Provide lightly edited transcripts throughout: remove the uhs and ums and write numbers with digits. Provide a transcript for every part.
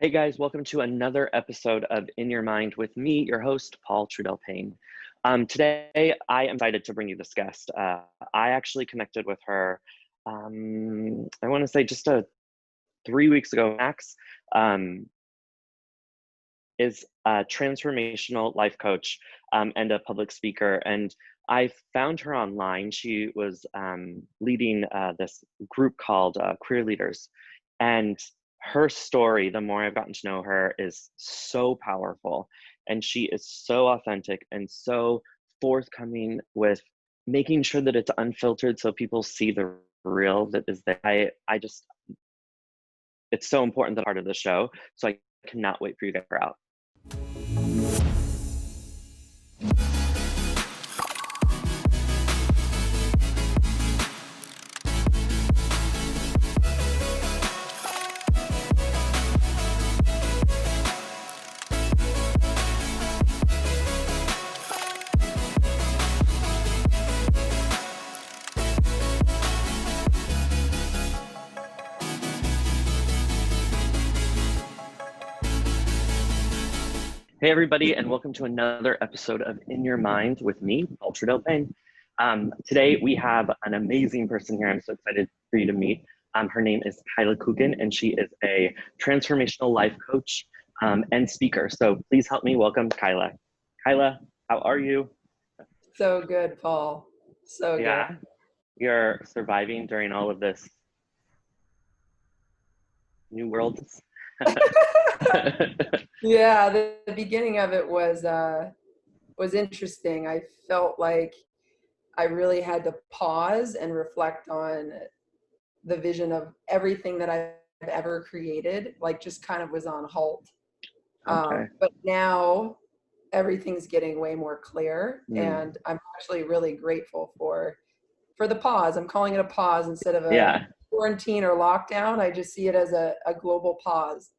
Hey guys, welcome to another episode of In Your Mind with me, your host, Paul Trudell-Payne. Today, I am excited to bring you this guest. I actually connected with her, I want to say just 3 weeks ago max, is a transformational life coach and a public speaker. And I found her online. She was leading this group called Queer Leaders. And her story, the more I've gotten to know her, is so powerful. And she is so authentic and so forthcoming with making sure that it's unfiltered so people see the real that is there. I just, it's so important that part of the show. So I cannot wait for you to get her out. Hey everybody, and welcome to another episode of In Your Mind with me, Paul Trudell-Payne. Today we have an amazing person here I'm so excited for you to meet. Her name is Cuyla Coogan, and she is a transformational life coach and speaker. So please help me welcome Cuyla. Cuyla, how are you? So good, Paul. So Yeah, good. you're surviving during all of this new world. Yeah, the beginning of it was interesting. I felt like I really had to pause and reflect on the vision of everything that I've ever created, like just kind of was on halt. Okay. But now everything's getting way more clear, and I'm actually really grateful for the pause. I'm calling it a pause instead of a quarantine or lockdown. I just see it as a global pause.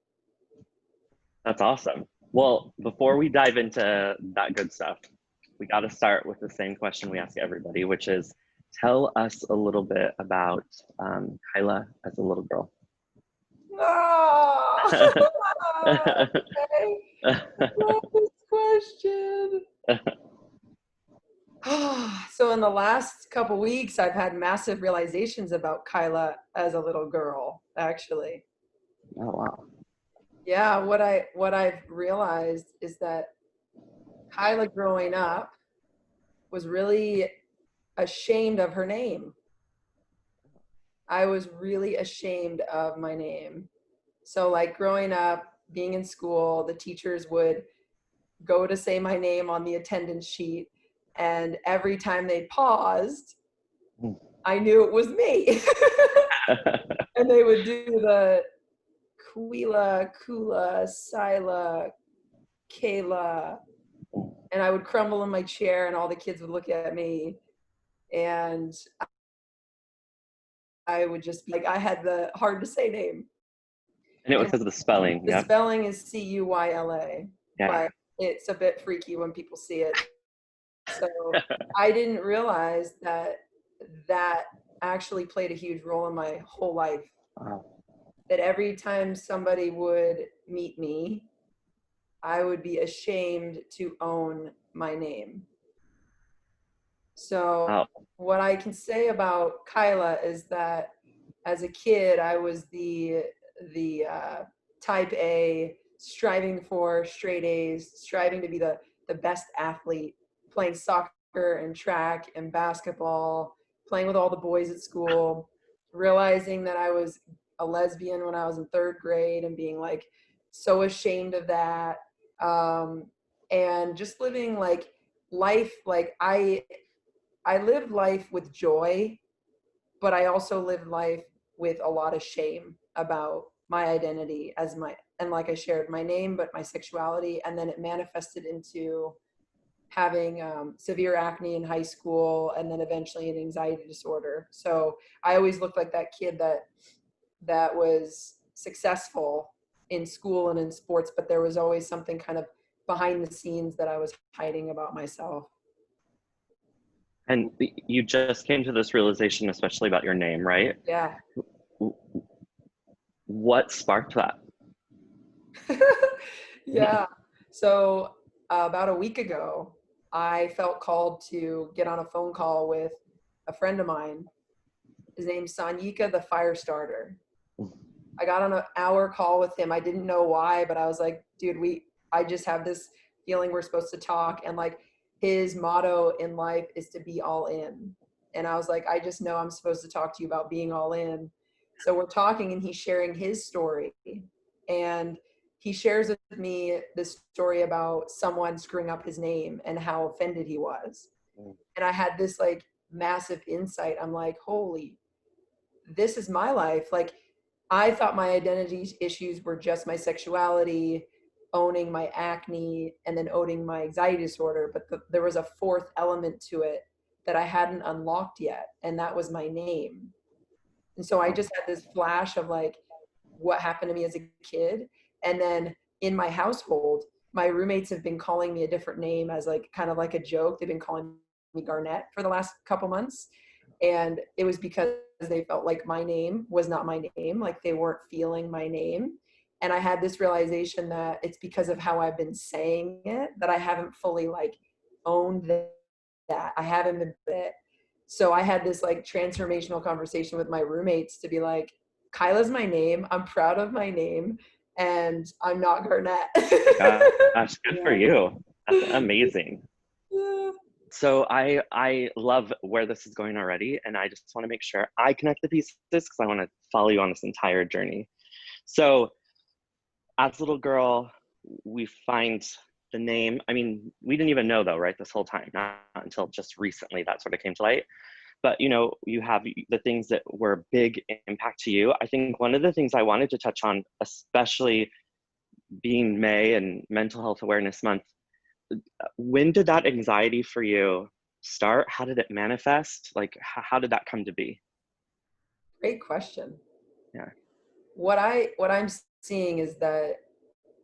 That's awesome. Well, before we dive into that good stuff, we got to start with the same question we ask everybody, which is, tell us a little bit about Cuyla as a little girl. Oh, okay. I love this question. So in the last couple weeks, I've had massive realizations about Cuyla as a little girl, actually. Oh, wow. Yeah, what I've realized is that Cuyla growing up was really ashamed of her name. I was really ashamed of my name. So like growing up, being in school, the teachers would go to say my name on the attendance sheet, and every time they paused, I knew it was me. And they would do the Cuyla, Cuyla, Kayla, and I would crumble in my chair, and all the kids would look at me, and I would just be like, I had the hard to say name. And it was because of the spelling. The spelling is Cuyla, but it's a bit freaky when people see it. So I didn't realize that actually played a huge role in my whole life. Wow. That every time somebody would meet me, I would be ashamed to own my name. So what I can say about Cuyla is that as a kid, I was the type A, striving for straight A's, striving to be the best athlete, playing soccer and track and basketball, playing with all the boys at school, realizing that I was a lesbian when I was in 3rd grade and being like so ashamed of that, and just living like life. Like I lived life with joy, but I also lived life with a lot of shame about my identity and like I shared my name, but my sexuality. And then it manifested into having severe acne in high school, and then eventually an anxiety disorder. So I always looked like that kid that was successful in school and in sports, but there was always something kind of behind the scenes that I was hiding about myself. And you just came to this realization, especially about your name, right? Yeah. What sparked that? Yeah. So about a week ago, I felt called to get on a phone call with a friend of mine. His name's Sanyika the Firestarter. I got on an hour call with him. I didn't know why, but I was like, dude, I just have this feeling we're supposed to talk. And like his motto in life is to be all in. And I was like, I just know I'm supposed to talk to you about being all in. So we're talking and he's sharing his story. And he shares with me this story about someone screwing up his name and how offended he was. And I had this like massive insight. I'm like, holy, this is my life. Like, I thought my identity issues were just my sexuality, owning my acne, and then owning my anxiety disorder. But there was a fourth element to it that I hadn't unlocked yet, and that was my name. And so I just had this flash of like what happened to me as a kid. And then in my household, my roommates have been calling me a different name as like kind of like a joke. They've been calling me Garnett for the last couple months. And it was because they felt like my name was not my name, like they weren't feeling my name. And I had this realization that it's because of how I've been saying it that I haven't fully like owned that. I haven't been it. So I had this like transformational conversation with my roommates to be like, Cuyla's my name. I'm proud of my name, and I'm not Garnett. Gosh, good for you. That's amazing. So I love where this is going already, and I just want to make sure I connect the pieces because I want to follow you on this entire journey. So as a little girl, we find the name. I mean, we didn't even know though, right? This whole time, not until just recently that sort of came to light. But you know, you have the things that were big impact to you. I think one of the things I wanted to touch on, especially being May and Mental Health Awareness Month, when did that anxiety for you start? How did it manifest? Like, how did that come to be? Great question. Yeah. What I'm seeing is that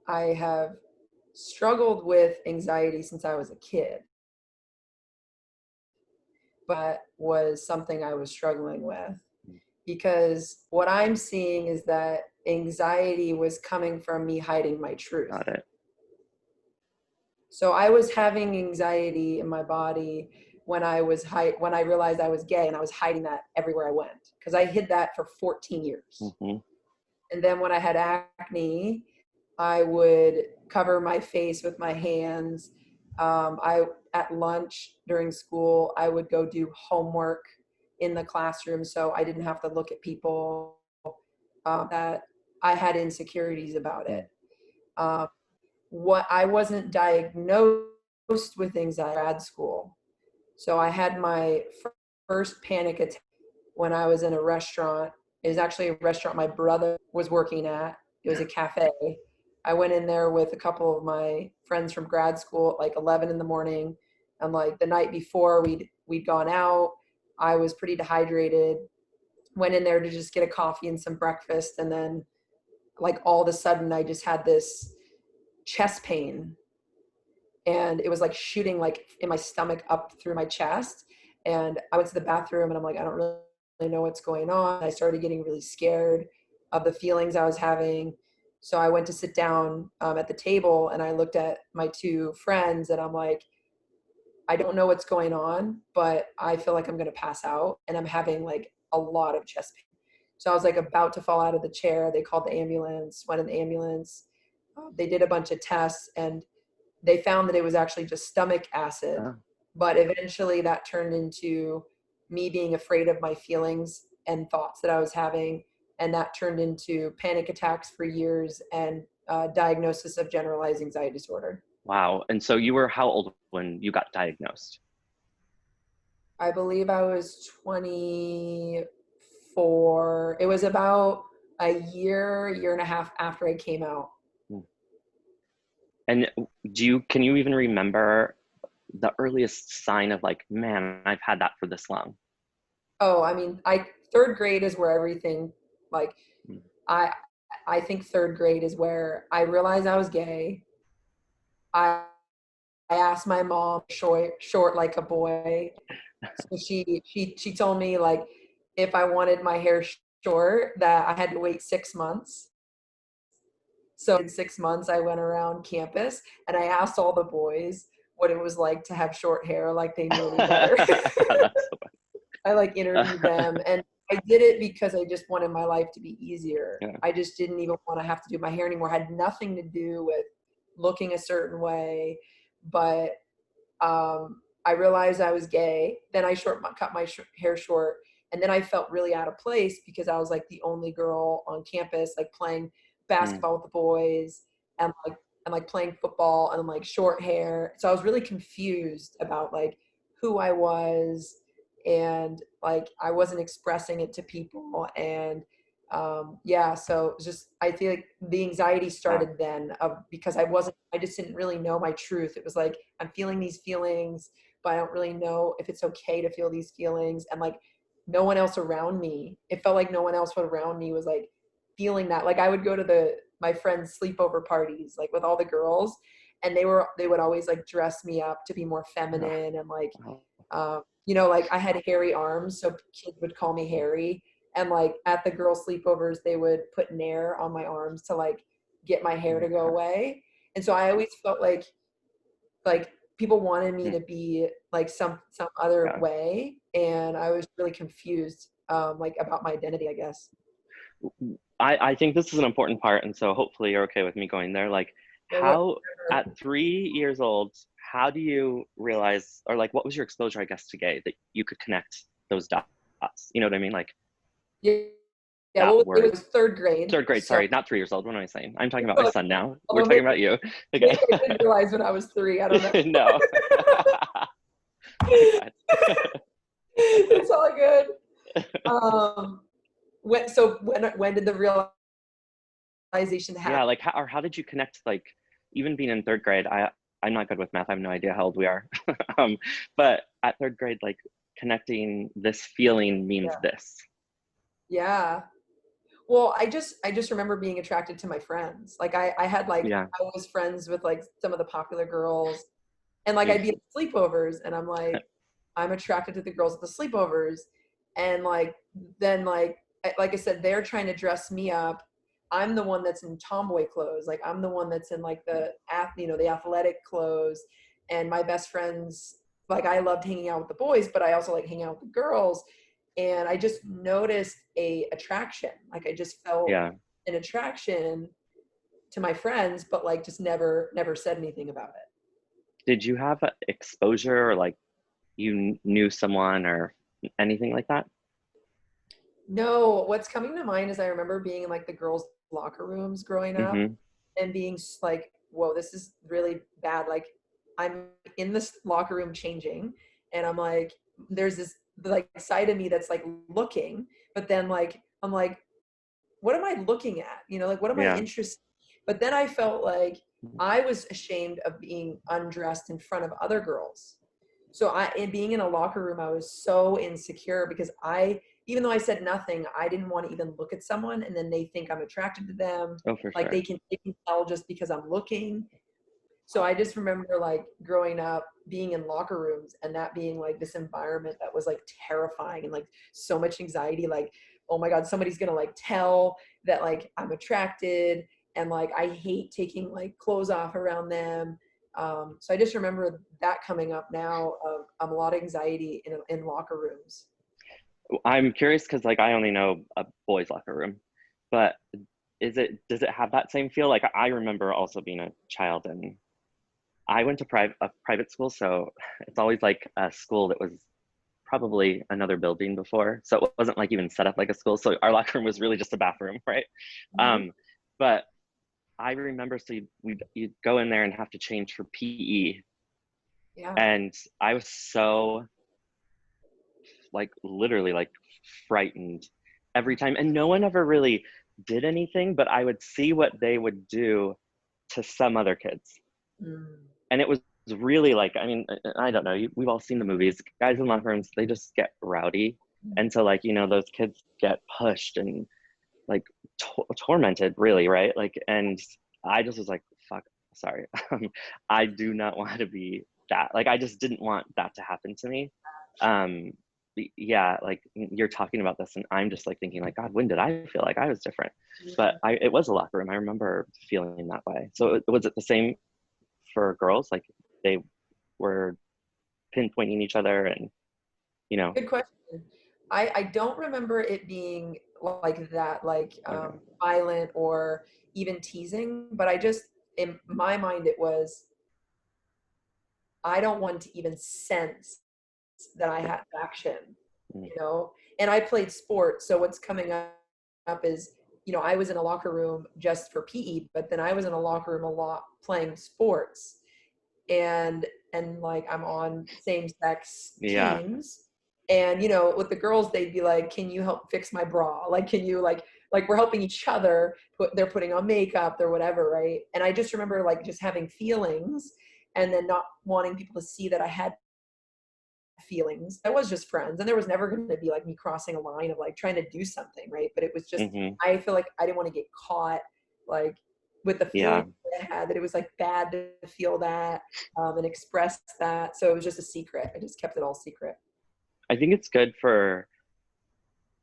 I have struggled with anxiety since I was a kid, but was something I was struggling with because what I'm seeing is that anxiety was coming from me hiding my truth. Got it. So I was having anxiety in my body when when I realized I was gay, and I was hiding that everywhere I went because I hid that for 14 years. Mm-hmm. And then when I had acne, I would cover my face with my hands. At lunch during school, I would go do homework in the classroom so I didn't have to look at people that I had insecurities about it. What I wasn't diagnosed with anxiety in grad school. So I had my first panic attack when I was in a restaurant. It was actually a restaurant my brother was working at. It was a cafe. I went in there with a couple of my friends from grad school at like 11 in the morning. And like the night before we'd gone out, I was pretty dehydrated. Went in there to just get a coffee and some breakfast. And then like all of a sudden I just had this chest pain, and it was like shooting like in my stomach up through my chest. And I went to the bathroom and I'm like, I don't really know what's going on. I started getting really scared of the feelings I was having. So I went to sit down at the table, and I looked at my two friends and I'm like, I don't know what's going on, but I feel like I'm going to pass out, and I'm having like a lot of chest pain. So I was like about to fall out of the chair. They called the ambulance, went in the ambulance. They did a bunch of tests, and they found that it was actually just stomach acid. Oh. But eventually that turned into me being afraid of my feelings and thoughts that I was having. And that turned into panic attacks for years and diagnosis of generalized anxiety disorder. Wow. And so you were how old when you got diagnosed? I believe I was 24. It was about a year and a half after I came out. And can you even remember the earliest sign of like, man, I've had that for this long? Oh, I mean, third grade is where everything, like, I I think third grade is where I realized I was gay. I I asked my mom, short like a boy. So she told me like if I wanted my hair short that I had to wait 6 months. So in 6 months, I went around campus and I asked all the boys what it was like to have short hair, like they knew any better. That's so I like interviewed funny. them, and I did it because I just wanted my life to be easier. Yeah. I just didn't even want to have to do my hair anymore. It had nothing to do with looking a certain way, but I realized I was gay. Then I cut my hair short, and then I felt really out of place because I was like the only girl on campus, like playing Mm, basketball with the boys and like playing football and like short hair. So I was really confused about like who I was, and like I wasn't expressing it to people. And yeah, so it was just I feel like the anxiety wow. started then because I just didn't really know my truth. It was like I'm feeling these feelings, but I don't really know if it's okay to feel these feelings. And like no one else around me, it felt like no one else around me was like feeling that. Like I would go to my friends' sleepover parties, like with all the girls, and they would always like dress me up to be more Wow. feminine and like, Wow. like I had hairy arms, so kids would call me hairy. And like at the girl sleepovers, they would put Nair on my arms to like get my Oh hair my to go God. away. And so I always felt like people wanted me Mm, to be like some other yeah. way, and I was really confused, like about my identity, I guess. I think this is an important part, and so hopefully you're okay with me going there. Like, But how at 3 years old, how do you realize, or like, what was your exposure, I guess, to gay that you could connect those dots? You know what I mean? Like yeah, yeah. that Well, it word. was third grade, Third grade, so sorry, not 3 years old. What am I saying? I'm talking about my son now. We're although talking about you. Okay. maybe I didn't realize when I was 3. I don't know. No. Oh my God. It's all good. Um, when did the realization Yeah, happen? like how did you connect, like even being in third grade, I'm not good with math. I have no idea how old we are. But at third grade, like connecting this feeling means Yeah, this. yeah. Well, I just remember being attracted to my friends. Like I had like Yeah. I was friends with like some of the popular girls, and like I'd Oof. be at sleepovers, and I'm like I'm attracted to the girls at the sleepovers, and like then like I said, they're trying to dress me up. I'm the one that's in tomboy clothes. Like I'm the one that's in like the athletic clothes, and my best friends, like I loved hanging out with the boys, but I also like hanging out with the girls. And I just noticed a attraction. Like I just felt Yeah. an attraction to my friends, but like just never said anything about it. Did you have exposure, or like you knew someone or anything like that? No, what's coming to mind is I remember being in like the girls' locker rooms growing up Mm-hmm. and being like, whoa, this is really bad. Like I'm in this locker room changing, and I'm like, there's this like side of me that's like looking, but then like I'm like, what am I looking at? Like what am I Yeah. interested in? But then I felt like I was ashamed of being undressed in front of other girls. So in being in a locker room, I was so insecure because even though I said nothing, I didn't want to even look at someone, and then they think I'm attracted to them. Oh, for Like sure. they can tell just because I'm looking. So I just remember like growing up being in locker rooms and that being like this environment that was like terrifying and like so much anxiety. Like, oh my God, somebody's gonna like tell that like I'm attracted, and like I hate taking like clothes off around them. So I just remember that coming up now of a lot of anxiety in locker rooms. I'm curious because like I only know a boys' locker room, but does it have that same feel? Like I remember also being a child, and I went to a private school, so it's always like a school that was probably another building before, so it wasn't like even set up like a school. So our locker room was really just a bathroom, right? Mhm. Um, but I remember, so you'd go in there and have to change for PE, Yeah. and I was so like literally like frightened every time, and no one ever really did anything, but I would see what they would do to some other kids, Mm. and it was really like, I mean, I don't know, we've all seen the movies, guys in locker rooms, they just get rowdy, and so like, those kids get pushed and like tormented, really, right? Like, and I just was like, fuck, sorry. I do not want to be that. Like, I just didn't want that to happen to me. um yeah, like you're talking about this and I'm just like thinking like, God, when did I feel like I was different? But Yeah. it was a locker room. I remember feeling that way. So was it the same for girls? Like they were pinpointing each other and, you know, Good question. I don't remember it being like that, like okay. violent or even teasing, but I just, in my mind, it was, I don't want to even sense that I had action, Mm, you know? And I played sports, so what's coming up is, I was in a locker room just for PE, but then I was in a locker room a lot playing sports. And like I'm on same sex yeah. teams, and with the girls they'd be like, can you help fix my bra, like can you like we're helping each other, they're putting on makeup, they're whatever, right? And I just remember like just having feelings and then not wanting people to see that I had feelings. I was just friends, and there was never going to be like me crossing a line of like trying to do something, right? But it was just, Hmm. I feel like I didn't want to get caught like with the Yeah. feeling I had, that it was like bad to feel that, and express that. So it was just a secret. I just kept it all secret. I think it's good for,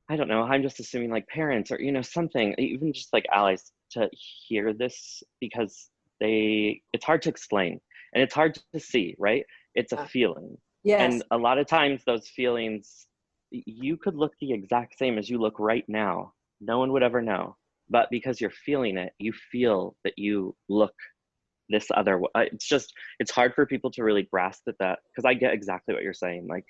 I don't know, I'm just assuming like parents or, something, even just like allies to hear this because it's hard to explain and it's hard to see, right? It's a Yeah. feeling. Yes. And a lot of times those feelings, you could look the exact same as you look right now. No one would ever know. But because you're feeling it, you feel that you look this other way. It's hard for people to really grasp that because I get exactly what you're saying. Like,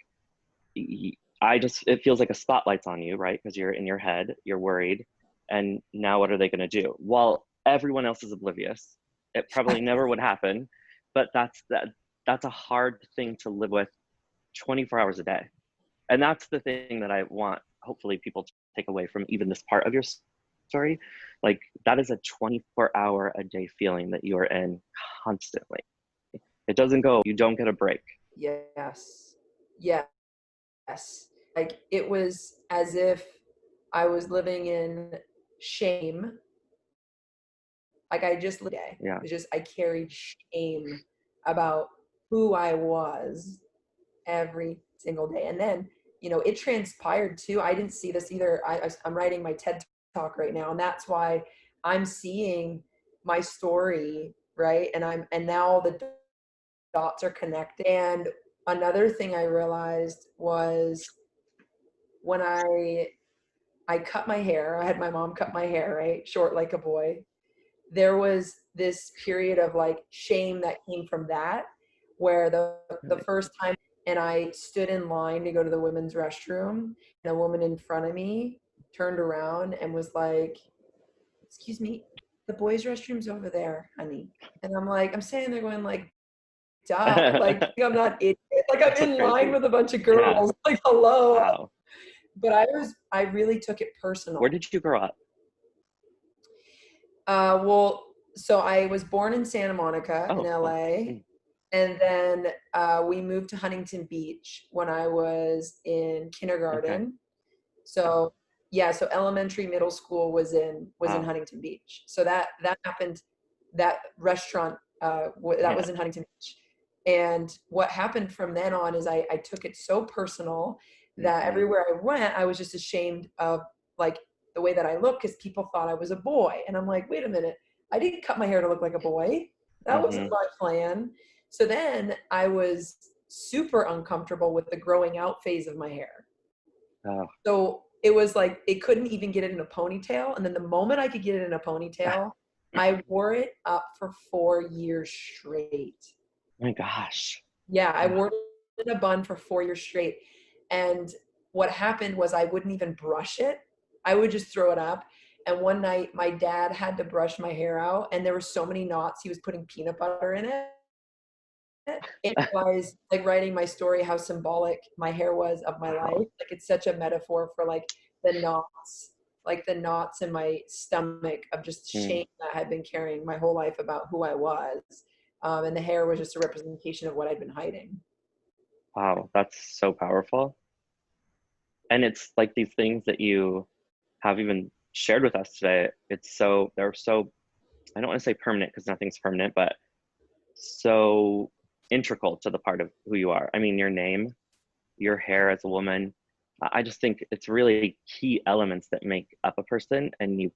it feels like a spotlight's on you, right? Because you're in your head, you're worried. And now what are they going to do? Well, everyone else is oblivious. It probably never would happen, but that's a hard thing to live with 24 hours a day. And that's the thing that I want, hopefully, people to take away from even this part of your story. Like, that is a 24-hour a day feeling that you are in constantly. It doesn't go, you don't get a break. Yes. Yes. Like it was as if I was living in shame. Like I just day. Yeah. It was just I carried shame about who I was every single day. And then, it transpired too. I didn't see this either. I'm writing my TED talk right now, and that's why I'm seeing my story, right? And now the dots are connected. And another thing I realized was when I cut my hair, I had my mom cut my hair, right? Short like a boy. There was this period of like shame that came from that, where the Really. first time, and I stood in line to go to the women's restroom, and a woman in front of me turned around and was like, excuse me, the boys' restroom's over there, honey. And I'm standing there going like, duh, like I'm not idiot. Like I'm That's so in line crazy. with a bunch of Yeah. girls, like hello. Wow. But I really took it Where personal. did you grow up? Well, so I was born in Santa Monica in Oh, cool. LA, Mm, and then we moved to Huntington Beach when I was in okay. kindergarten. So yeah, so elementary, middle school was in Wow. Huntington Beach. So that happened. That restaurant that Yeah. was in Huntington Beach. And what happened from then on is I took it so personal that Hmm. everywhere I went, I was just ashamed of like the way that I looked because people thought I was a boy. And I'm like, wait a minute, I didn't cut my hair to look like a boy. That wasn't Hmm. my plan. So then I was super uncomfortable with the growing out phase of my hair. Oh. So it was like it couldn't even get it in a ponytail. And then the moment I could get it in a ponytail, I wore it up for 4 years straight. My gosh. Yeah, I Ugh. wore it in a bun for 4 years straight. And what happened was I wouldn't even brush it. I would just throw it up. And one night my dad had to brush my hair out, and there were so many knots, he was putting peanut butter in it. And I realized, like writing my story, how symbolic my hair was of my life. Wow. Like it's such a metaphor for like the knots in my stomach of just Mm. shame that I had been carrying my whole life about who I was. And the hair was just a representation of what I'd been hiding. Wow. That's so powerful. And it's like these things that you have even shared with us today. They're so, I don't want to say permanent because nothing's permanent, but so integral to the part of who you are. I mean, your name, your hair as a woman, I just think it's really key elements that make up a person, and you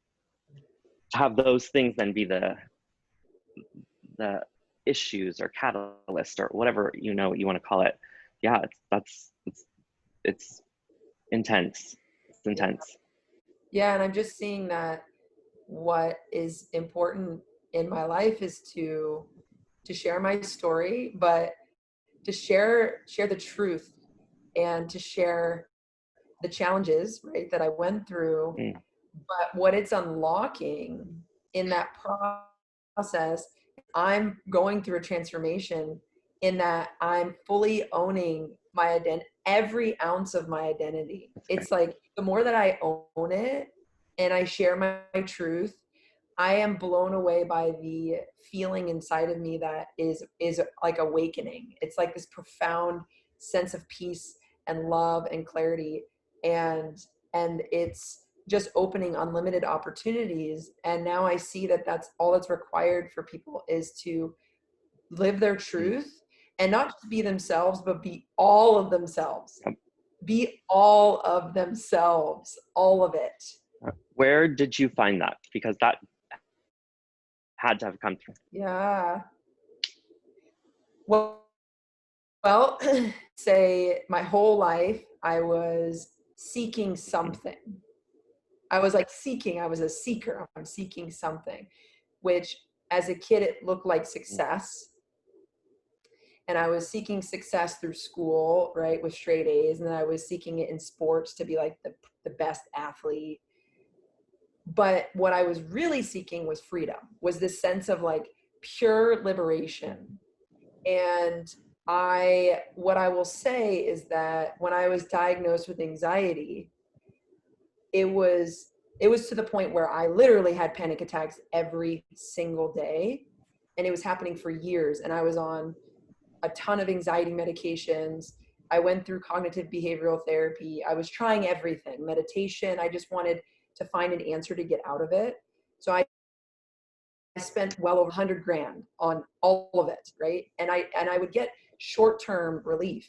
have those things then be the issues or catalyst or whatever you want to call it. Yeah, it's intense. It's Yeah. intense. Yeah, and I'm just seeing that what is important in my life is to share my story, but to share the truth and to share the challenges, right, that I went through, Mm, but what it's unlocking in that process, I'm going through a transformation in that I'm fully owning my identity, every ounce of my identity. that's great. It's like the more that I own it and I share my truth, I am blown away by the feeling inside of me that is like awakening. It's like this profound sense of peace and love and clarity, and it's just opening unlimited opportunities. And now I see that that's all that's required for people is to live their Mm. truth and not just be themselves, but be all of themselves. Yep. Be all of themselves, all of it. Where did you find that? Because that had to have come through. Yeah. Well, say my whole life I was seeking Mm, something. I was like seeking, I was a seeker. I'm seeking something, which as a kid it looked like mm, success. And I was seeking success through school, right, with straight A's. And then I was seeking it in sports to be like the best athlete. But what I was really seeking was freedom, was this sense of like pure mm. liberation. And what I will say is that when I was diagnosed with anxiety, it was it was to the point where I literally had panic attacks every single day, and it was happening for years. And I was on a ton of anxiety medications. I went through cognitive behavioral therapy. I was trying everything, meditation. I just wanted to find an answer to get out of it. So I spent well over 100 grand on all of it, right? And I would get short-term relief,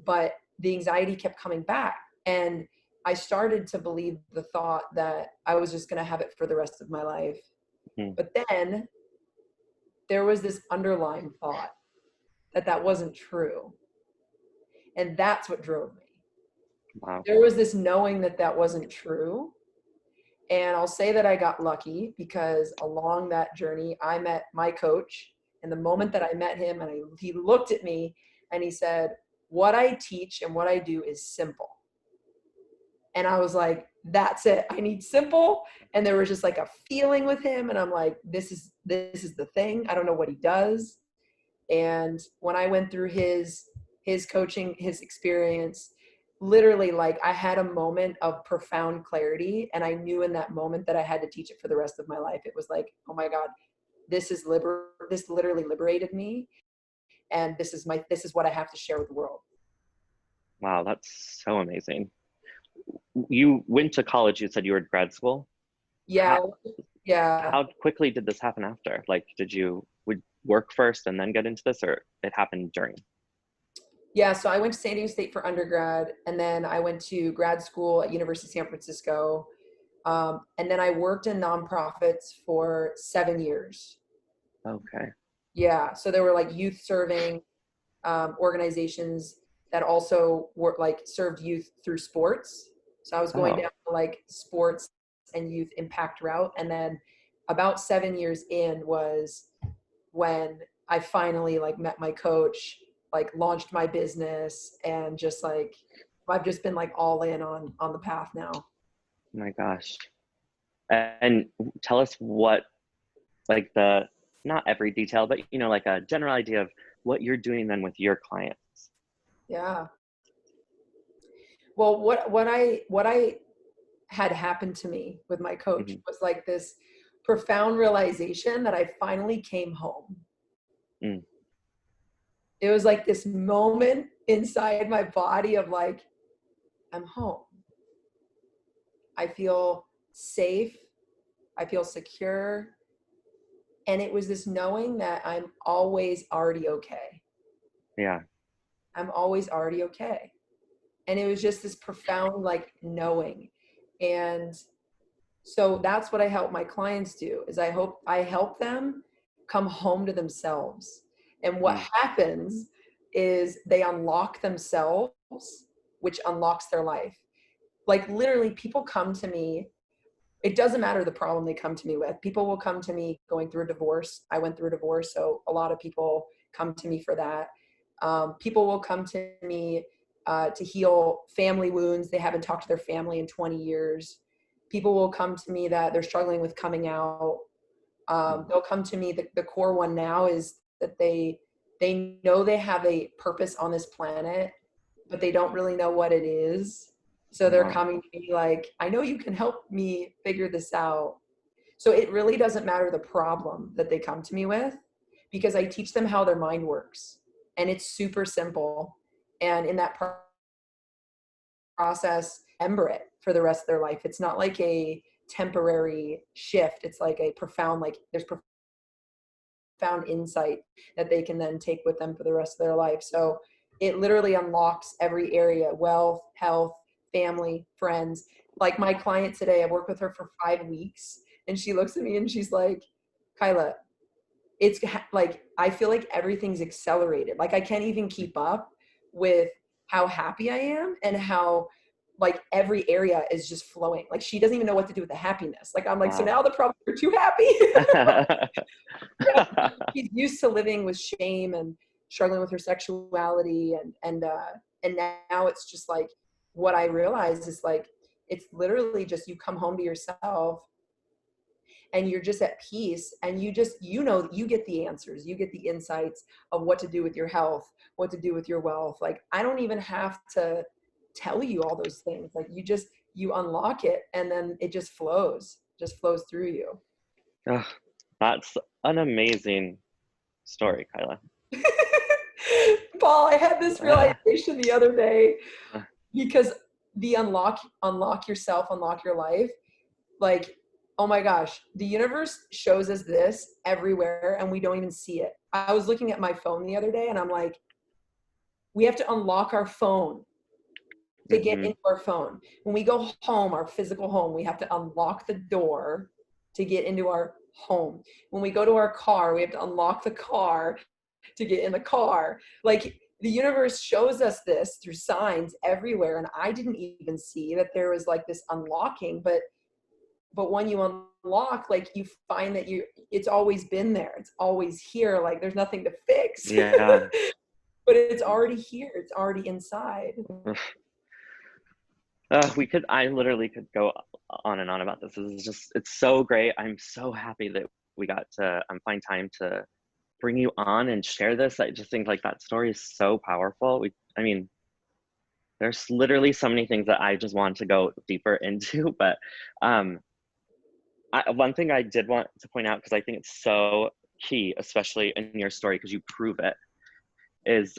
but the anxiety kept coming back. And I started to believe the thought that I was just going to have it for the rest of my life. Mm. But then there was this underlying thought that that wasn't true. And that's what drove me. Wow. There was this knowing that that wasn't true. And I'll say that I got lucky because along that journey, I met my coach. And the Mm. moment that I met him, and he looked at me and he said, "What I teach and what I do is simple." And I was like, "That's it. I need simple." And there was just like a feeling with him. And I'm like, this is the thing. I don't know what he does. And when I went through his coaching, his experience, literally like I had a moment of profound clarity, and I knew in that moment that I had to teach it for the rest of my life. It was like, oh my God, this literally liberated me, and this is what I have to share with the world. Wow, that's so amazing. You went to college, you said you were in grad school. Yeah, How yeah. how quickly did this happen after? Like, would work first and then get into this, or it happened during? Yeah, so I went to San Diego State for undergrad, and then I went to grad school at University of San Francisco. And then I worked in nonprofits for 7 years. Okay. Yeah, so there were like youth serving organizations that also were like served youth through sports. So I was going Oh, down to like sports and youth impact route. And then about 7 years in was when I finally like met my coach, like launched my business, and just like I've just been like all in on the path now. my gosh. And tell us what, like the, not every detail, but like a general idea of what you're doing then with your clients. Yeah. Well, what I had happened to me with my coach Hmm. was like this profound realization that I finally came home. Mm. It was like this moment inside my body of like, I'm home. I feel safe. I feel secure. And it was this knowing that I'm always already okay. Yeah. I'm always already okay. And it was just this profound like knowing. And so that's what I help my clients do, is I help them come home to themselves. And what Mm. happens is they unlock themselves, which unlocks their life. Like literally people come to me, it doesn't matter the problem they come to me with. People will come to me going through a divorce. I went through a divorce, so a lot of people come to me for that. People will come to me to heal family wounds. They haven't talked to their family in 20 years. People will come to me that they're struggling with coming out. They'll come to me. The core one now is that they know they have a purpose on this planet, but they don't really know what it is. So they're Wow. coming to me like, I know you can help me figure this out. So it really doesn't matter the problem that they come to me with, because I teach them how their mind works. And it's super simple. And in that process, remember it for the rest of their life. It's not like a temporary shift. It's like a profound, like there's profound insight that they can then take with them for the rest of their life. So it literally unlocks every area: wealth, health, family, friends. Like my client today, I worked with her for 5 weeks, and she looks at me and she's like, Cuyla, it's like, I feel like everything's accelerated. Like I can't even keep up with how happy I am and how like every area is just flowing. Like she doesn't even know what to do with the happiness. Like I'm like, so Wow. now the problem, you're too happy. Yeah, she's used to living with shame and struggling with her sexuality, and now it's just like, what I realize is like, it's literally just, you come home to yourself and you're just at peace, and you just, you get the answers, you get the insights of what to do with your health, what to do with your wealth. Like I don't even have to tell you all those things. Like you unlock it, and then it just flows through you. Ugh, that's an amazing story, Cuyla. Paul, I had this Uh, realization the other day, uh, because the unlock yourself, unlock your life. Like, oh my gosh, the universe shows us this everywhere and we don't even see it. I was looking at my phone the other day and I'm like, we have to unlock our phone to get mhm. into our phone. When we go home, our physical home, we have to unlock the door to get into our home. When we go to our car, we have to unlock the car to get in the car. Like the universe shows us this through signs everywhere. And I didn't even see that there was like this unlocking, but when you unlock, like you find that it's always been there. It's always here. Like there's nothing to fix, Yeah. but it's already here. It's already inside. I literally could go on and on about this. This is just, it's so great. I'm so happy that we got to find time to bring you on and share this. I just think like that story is so powerful. I mean, there's literally so many things that I just want to go deeper into, but um, one thing I did want to point out, because I think it's so key, especially in your story, because you prove it, is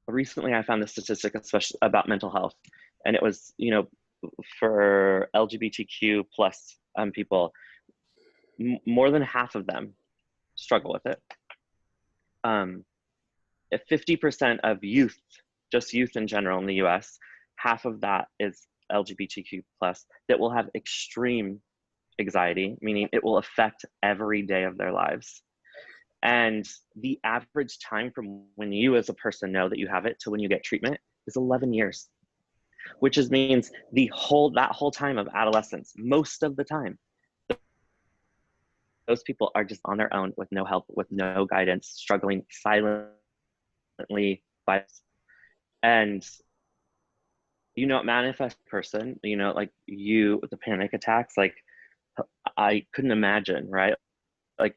recently I found the statistic, especially about mental health, and it was, for LGBTQ plus people, more than half of them struggle with it. Um, 50% of youth, just youth in general in the US, half of that is LGBTQ plus, that will have extreme anxiety, meaning it will affect every day of their lives. And the average time from when you as a person know that you have it to when you get treatment is 11 years, which means that whole time of adolescence, most of the time, those people are just on their own with no help, with no guidance, struggling silently by, and manifest person, like you with the panic attacks, like I couldn't imagine, right? Like,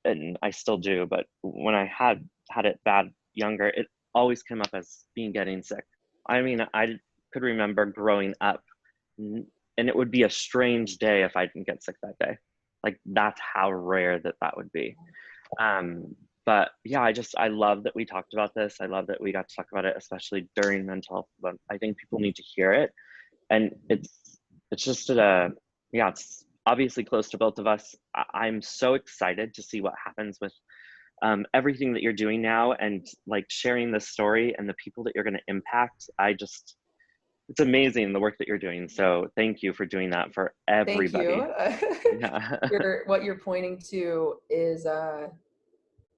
and I still do, but when I had it bad younger, it always came up as getting sick. I mean, I could remember growing up, and it would be a strange day if I didn't get sick that day. Like that's how rare that would be. But yeah, I love that we talked about this. I love that we got to talk about it, especially during mental health. But I think people need to hear it, and it's just yeah, it's obviously close to both of us. I'm so excited to see what happens with everything that you're doing now and like sharing this story and the people that you're going to impact. It's amazing the work that you're doing. So thank you for doing that for Thank everybody. you. Yeah. What you're pointing to is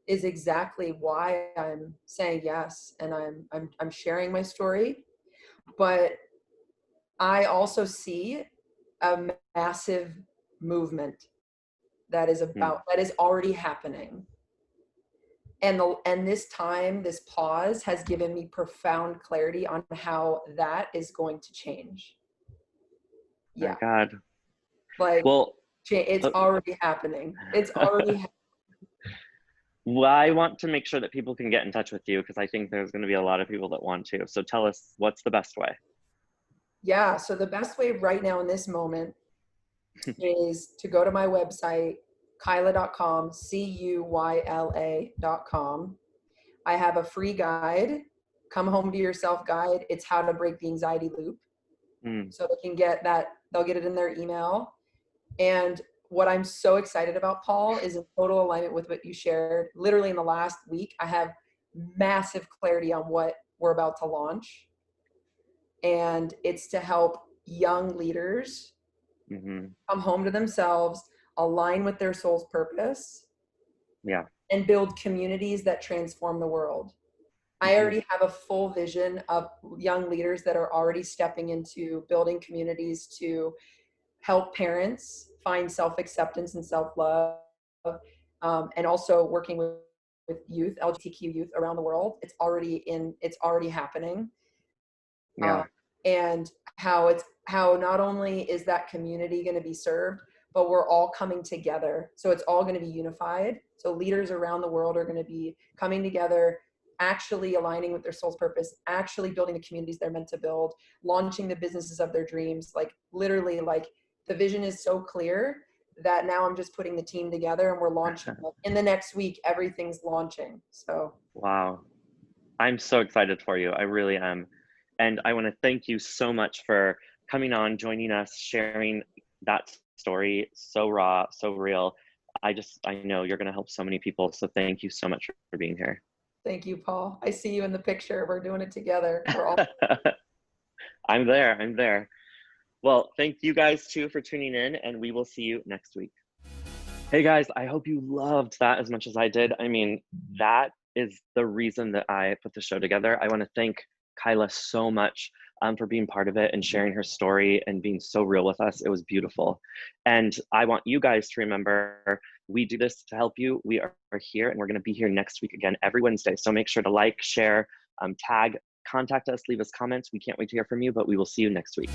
exactly why I'm saying yes, and I'm sharing my story. But I also see a massive movement that is already happening. And this time, this pause has given me profound clarity on how that is going to change. My Yeah, God. like Well, it's uh, already happening. It's already well, I want to make sure that people can get in touch with you because I think there's going to be a lot of people that want to. So tell us, what's the best way? Yeah, so the best way right now in this moment is to go to my website, Cuyla.com, Cuyla.com. I have a free guide, Come Home to Yourself guide. It's how to break the anxiety loop. Mm, So they can get that, they'll get it in their email. And what I'm so excited about, Paul, is in total alignment with what you shared. Literally in the last week, I have massive clarity on what we're about to launch. And it's to help young leaders hmm come home to themselves, align with their soul's purpose, Yeah. and build communities that transform the world. I hmm already have a full vision of young leaders that are already stepping into building communities to help parents find self-acceptance and self-love, and also working with youth, LGBTQ youth around the world. It's already happening. Yeah. And how not only is that community going to be served, but we're all coming together. So it's all going to be unified. So leaders around the world are going to be coming together, actually aligning with their soul's purpose, actually building the communities they're meant to build, launching the businesses of their dreams. Like literally, like the vision is so clear that now I'm just putting the team together and we're launching. Like, in the next week, everything's launching. So Wow. I'm so excited for you. I really am. And I want to thank you so much for coming on, joining us, sharing that story so raw, so real. I know you're going to help so many people. So thank you so much for being here. thank you, Paul. I see you in the picture. We're doing it together. We're all I'm there. I'm there. Well, thank you guys too for tuning in, and we will see you next week. Hey guys, I hope you loved that as much as I did. I mean, that is the reason that I put the show together. I want to thank Cuyla so much for being part of it and sharing her story and being so real with us. It was beautiful. And I want you guys to remember we do this to help you. We are here and we're going to be here next week again every Wednesday. So make sure to like, share, tag, contact us, leave us comments. We can't wait to hear from you, but we will see you next week.